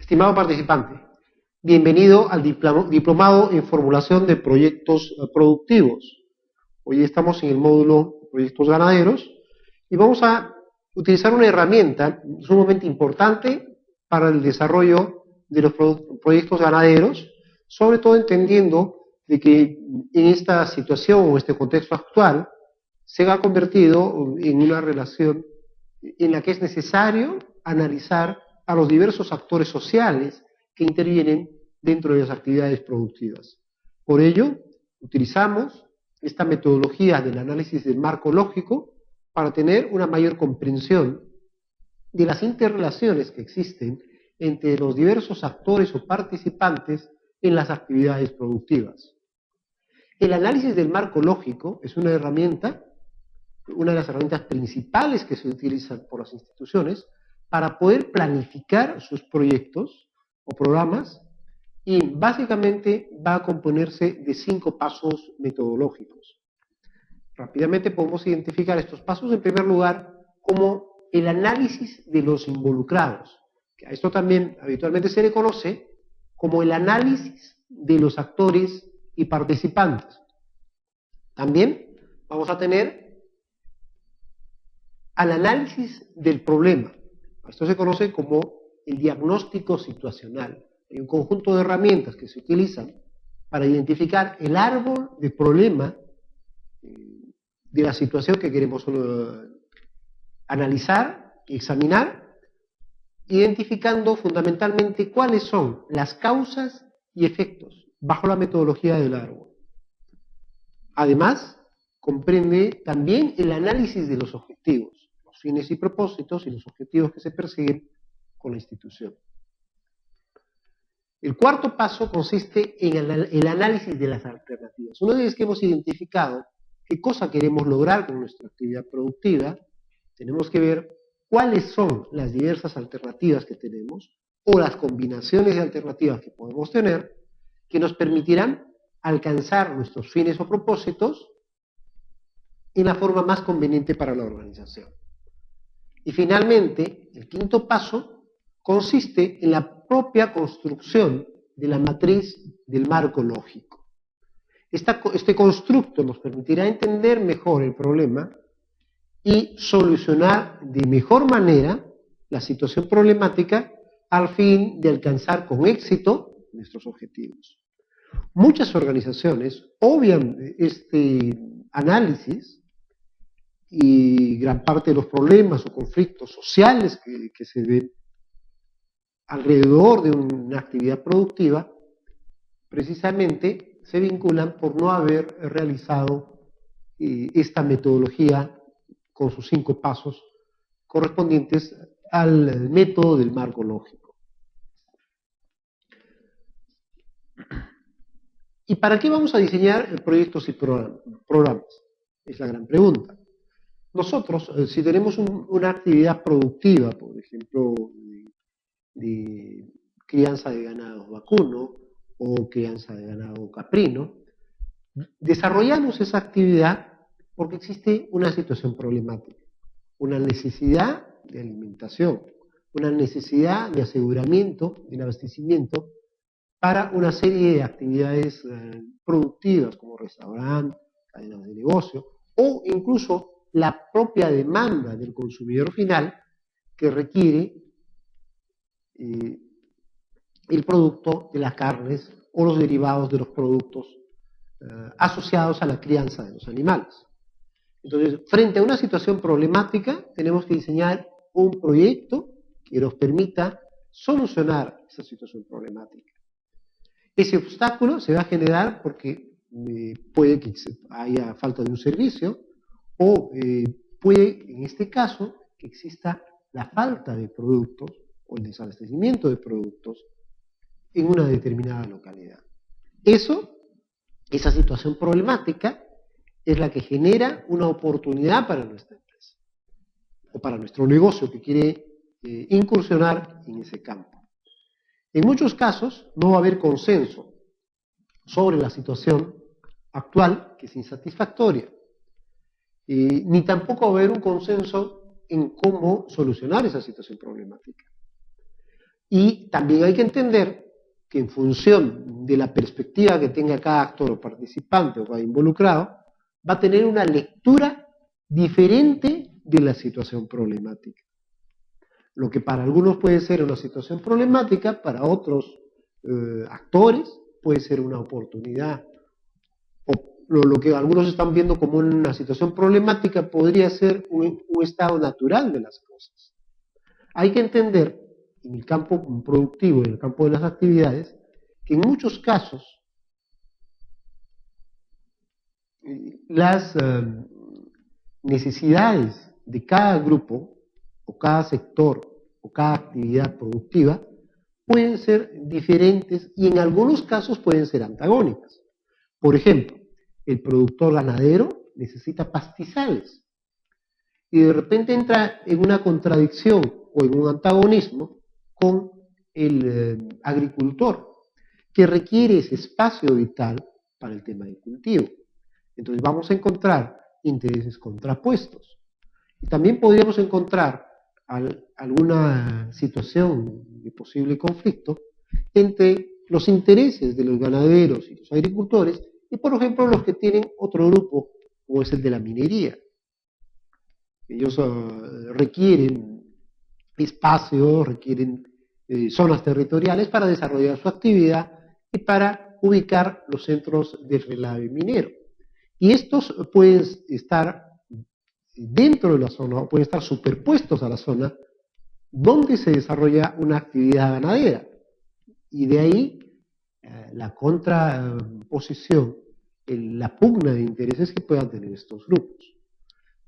Estimado participante, bienvenido al diplomado en formulación de proyectos productivos. Hoy estamos en el módulo Proyectos Ganaderos y vamos a utilizar una herramienta sumamente importante para el desarrollo de los proyectos ganaderos, sobre todo entendiendo de que en esta situación o este contexto actual se ha convertido en una relación en la que es necesario analizar a los diversos actores sociales que intervienen dentro de las actividades productivas. Por ello, utilizamos esta metodología del análisis del marco lógico para tener una mayor comprensión de las interrelaciones que existen entre los diversos actores o participantes en las actividades productivas. El análisis del marco lógico es una herramienta, una de las herramientas principales que se utilizan por las instituciones para poder planificar sus proyectos o programas, y básicamente va a componerse de 5 pasos metodológicos. Rápidamente podemos identificar estos pasos, en primer lugar, como el análisis de los involucrados, que a esto también habitualmente se le conoce como el análisis de los actores y participantes. También vamos a tener al análisis del problema. Esto se conoce como el diagnóstico situacional. Hay un conjunto de herramientas que se utilizan para identificar el árbol de problema de la situación que queremos analizar y examinar, identificando fundamentalmente cuáles son las causas y efectos bajo la metodología del árbol. Además, comprende también el análisis de los objetivos, los fines y propósitos y los objetivos que se persiguen con la institución. El cuarto paso consiste en el análisis de las alternativas. Una vez que hemos identificado qué cosa queremos lograr con nuestra actividad productiva, tenemos que ver cuáles son las diversas alternativas que tenemos o las combinaciones de alternativas que podemos tener que nos permitirán alcanzar nuestros fines o propósitos en la forma más conveniente para la organización. Y finalmente, el quinto paso consiste en la propia construcción de la matriz del marco lógico. Este constructo nos permitirá entender mejor el problema y solucionar de mejor manera la situación problemática al fin de alcanzar con éxito nuestros objetivos. Muchas organizaciones obvian este análisis y gran parte de los problemas o conflictos sociales que se ven alrededor de una actividad productiva, precisamente se vinculan por no haber realizado esta metodología con sus 5 pasos correspondientes al método del marco lógico. ¿Y para qué vamos a diseñar proyectos y programas? Es la gran pregunta. Nosotros, si tenemos una actividad productiva, por ejemplo, de crianza de ganado vacuno o crianza de ganado caprino, desarrollamos esa actividad porque existe una situación problemática, una necesidad de alimentación, una necesidad de aseguramiento, de abastecimiento para una serie de actividades productivas como restaurantes, cadenas de negocio o incluso la propia demanda del consumidor final que requiere el producto de las carnes o los derivados de los productos asociados a la crianza de los animales. Entonces, frente a una situación problemática, tenemos que diseñar un proyecto que nos permita solucionar esa situación problemática. Ese obstáculo se va a generar porque puede que haya falta de un servicio o puede, en este caso, que exista la falta de productos o el desabastecimiento de productos en una determinada localidad. Esa situación problemática es la que genera una oportunidad para nuestra empresa o para nuestro negocio que quiere incursionar en ese campo. En muchos casos no va a haber consenso sobre la situación actual, que es insatisfactoria, ni tampoco va a haber un consenso en cómo solucionar esa situación problemática. Y también hay que entender que en función de la perspectiva que tenga cada actor o participante o cada involucrado, va a tener una lectura diferente de la situación problemática. Lo que para algunos puede ser una situación problemática, para otros actores puede ser una oportunidad. O lo que algunos están viendo como una situación problemática podría ser un estado natural de las cosas. Hay que entender, en el campo productivo, en el campo de las actividades, que en muchos casos las necesidades de cada grupo, o cada sector, o cada actividad productiva, pueden ser diferentes y en algunos casos pueden ser antagónicas. Por ejemplo, el productor ganadero necesita pastizales y de repente entra en una contradicción o en un antagonismo con el agricultor, que requiere ese espacio vital para el tema del cultivo. Entonces vamos a encontrar intereses contrapuestos. Y también podríamos encontrar alguna situación de posible conflicto entre los intereses de los ganaderos y los agricultores y, por ejemplo, los que tienen otro grupo, como es el de la minería. Ellos requieren espacios, requieren zonas territoriales para desarrollar su actividad y para ubicar los centros de relave minero. Y estos pueden estar dentro de la zona o pueden estar superpuestos a la zona donde se desarrolla una actividad ganadera. Y de ahí la contraposición, la pugna de intereses que puedan tener estos grupos.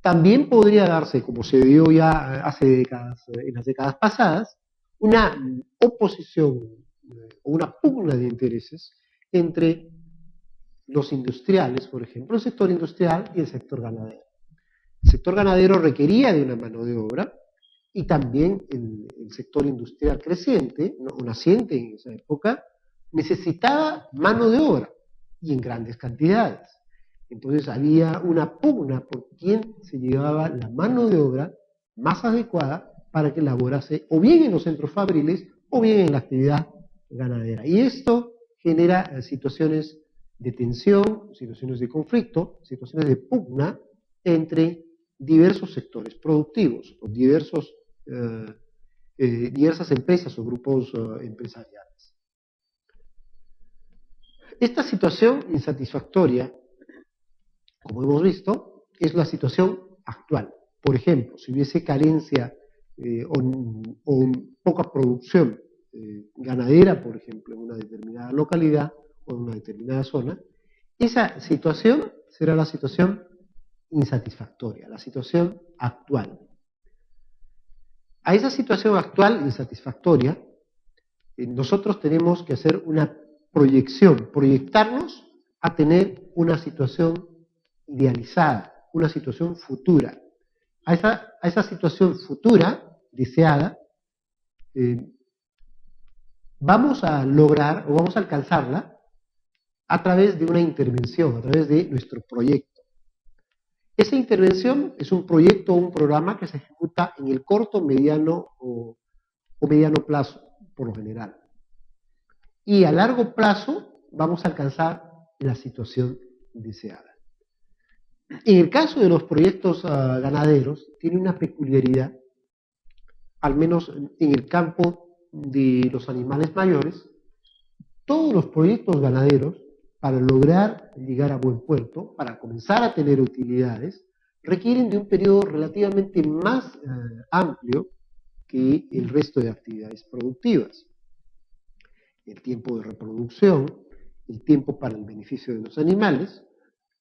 También podría darse, como se dio ya hace décadas, en las décadas pasadas, una oposición o una pugna de intereses entre los industriales, por ejemplo, el sector industrial y el sector ganadero. El sector ganadero requería de una mano de obra y también el sector industrial creciente, o naciente en esa época, necesitaba mano de obra y en grandes cantidades. Entonces había una pugna por quién se llevaba la mano de obra más adecuada para que laborase o bien en los centros fabriles o bien en la actividad ganadera. Y esto genera situaciones de tensión, situaciones de conflicto, situaciones de pugna entre diversos sectores productivos o diversas empresas o grupos empresariales. Esta situación insatisfactoria, como hemos visto, es la situación actual. Por ejemplo, si hubiese carencia o poca producción ganadera, por ejemplo, en una determinada localidad o en una determinada zona, esa situación será la situación insatisfactoria, la situación actual. A esa situación actual insatisfactoria, nosotros tenemos que hacer una proyección, proyectarnos a tener una situación idealizada, una situación futura. A esa situación futura, deseada, vamos a lograr o vamos a alcanzarla a través de una intervención, a través de nuestro proyecto. Esa intervención es un proyecto o un programa que se ejecuta en el corto, mediano o mediano plazo, por lo general. Y a largo plazo vamos a alcanzar la situación deseada. En el caso de los proyectos ganaderos, tiene una peculiaridad, al menos en el campo de los animales mayores. Todos los proyectos ganaderos, para lograr llegar a buen puerto, para comenzar a tener utilidades, requieren de un periodo relativamente más amplio que el resto de actividades productivas. El tiempo de reproducción, el tiempo para el beneficio de los animales,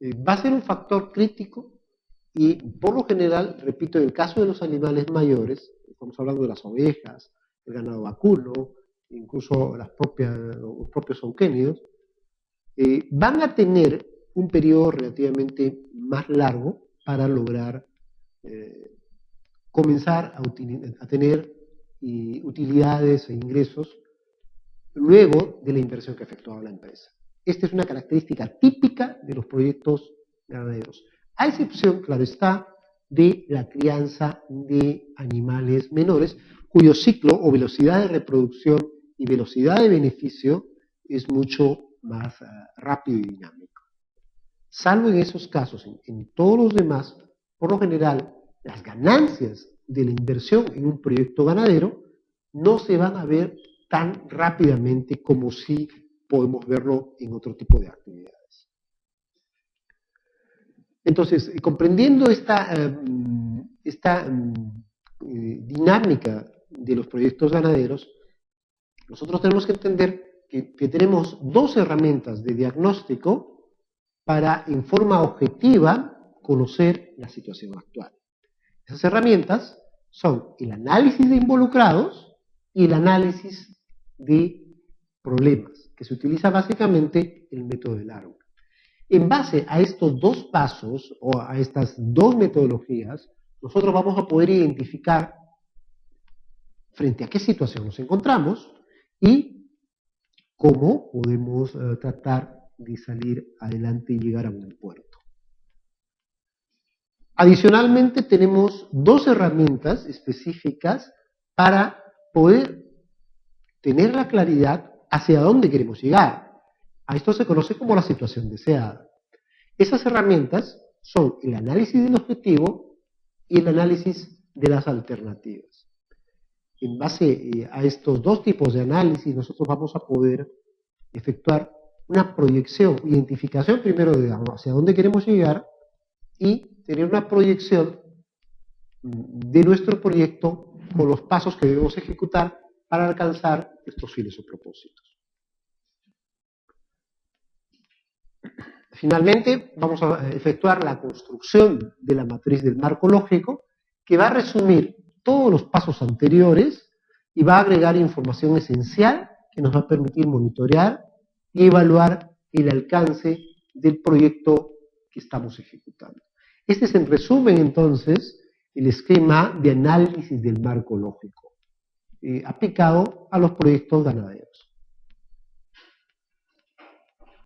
va a ser un factor crítico y por lo general, repito, en el caso de los animales mayores, estamos hablando de las ovejas, el ganado vacuno, incluso los propios onquénidos, van a tener un periodo relativamente más largo para lograr comenzar a tener utilidades e ingresos luego de la inversión que efectuaba la empresa. Esta es una característica típica de los proyectos ganaderos. A excepción, claro está, de la crianza de animales menores, cuyo ciclo o velocidad de reproducción y velocidad de beneficio es mucho más rápido y dinámico. Salvo en esos casos, en todos los demás, por lo general, las ganancias de la inversión en un proyecto ganadero no se van a ver tan rápidamente como si podemos verlo en otro tipo de actividades. Entonces, comprendiendo esta dinámica de los proyectos ganaderos, nosotros tenemos que entender que tenemos dos herramientas de diagnóstico para, en forma objetiva, conocer la situación actual. Esas herramientas son el análisis de involucrados y el análisis de problemas, que se utiliza básicamente el método del árbol. En base a estos dos pasos o a estas dos metodologías, nosotros vamos a poder identificar frente a qué situación nos encontramos y cómo podemos tratar de salir adelante y llegar a buen puerto. Adicionalmente, tenemos dos herramientas específicas para poder tener la claridad hacia dónde queremos llegar. A esto se conoce como la situación deseada. Esas herramientas son el análisis del objetivo y el análisis de las alternativas. En base a estos dos tipos de análisis, nosotros vamos a poder efectuar una proyección, identificación primero de hacia dónde queremos llegar y tener una proyección de nuestro proyecto con los pasos que debemos ejecutar para alcanzar estos fines o propósitos. Finalmente, vamos a efectuar la construcción de la matriz del marco lógico, que va a resumir todos los pasos anteriores y va a agregar información esencial que nos va a permitir monitorear y evaluar el alcance del proyecto que estamos ejecutando. Este es, en resumen, entonces, el esquema de análisis del marco lógico aplicado a los proyectos ganaderos.